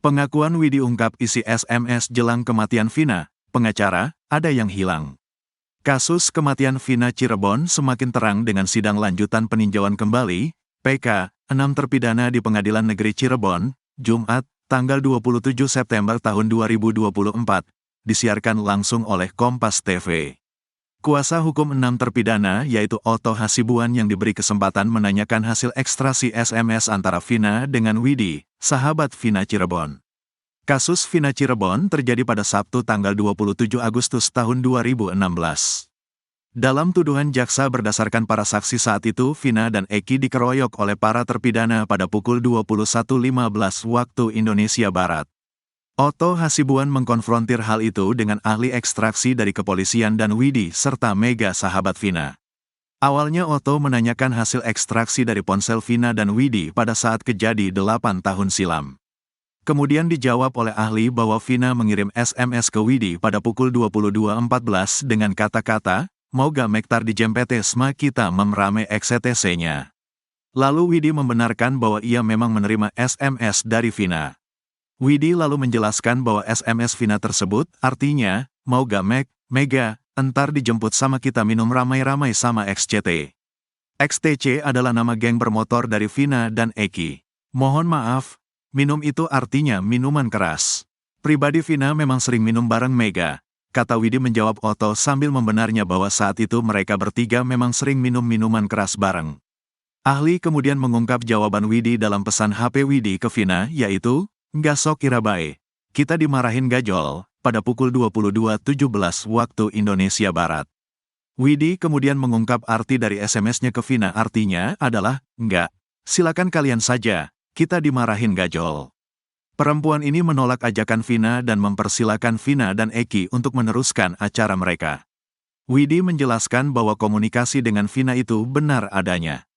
Pengakuan Widi ungkap isi SMS jelang kematian Vina, pengacara, ada yang hilang. Kasus kematian Vina Cirebon semakin terang dengan sidang lanjutan peninjauan kembali, PK, 6 terpidana di Pengadilan Negeri Cirebon, Jumat, tanggal 27 September tahun 2024, disiarkan langsung oleh Kompas TV. Kuasa hukum 6 terpidana yaitu Otto Hasibuan yang diberi kesempatan menanyakan hasil ekstraksi SMS antara Vina dengan Widi, sahabat Vina Cirebon. Kasus Vina Cirebon terjadi pada Sabtu tanggal 27 Agustus tahun 2016. Dalam tuduhan jaksa berdasarkan para saksi saat itu Vina dan Eki dikeroyok oleh para terpidana pada pukul 21.15 waktu Indonesia Barat. Otto Hasibuan mengkonfrontir hal itu dengan ahli ekstraksi dari kepolisian dan Widi serta Mega sahabat Vina. Awalnya Otto menanyakan hasil ekstraksi dari ponsel Vina dan Widi pada saat kejadian 8 tahun silam. Kemudian dijawab oleh ahli bahwa Vina mengirim SMS ke Widi pada pukul 22.14 dengan kata-kata, "Moga mektar di jempete sma kita memrame XTC-nya." Lalu Widi membenarkan bahwa ia memang menerima SMS dari Vina. Widi lalu menjelaskan bahwa SMS Vina tersebut artinya, "Mau gak Mega, entar dijemput sama kita minum ramai-ramai sama XCT." XTC adalah nama geng bermotor dari Vina dan Eki. "Mohon maaf, minum itu artinya minuman keras. Pribadi Vina memang sering minum bareng Mega," kata Widi menjawab Otto sambil membenarnya bahwa saat itu mereka bertiga memang sering minum minuman keras bareng. Ahli kemudian mengungkap jawaban Widi dalam pesan HP Widi ke Vina yaitu, "Nggak sok kira bae, kita dimarahin gajol," pada pukul 22.17 waktu Indonesia Barat. Widi kemudian mengungkap arti dari SMS-nya ke Vina artinya adalah, "Nggak, silakan kalian saja, kita dimarahin gajol." Perempuan ini menolak ajakan Vina dan mempersilakan Vina dan Eki untuk meneruskan acara mereka. Widi menjelaskan bahwa komunikasi dengan Vina itu benar adanya.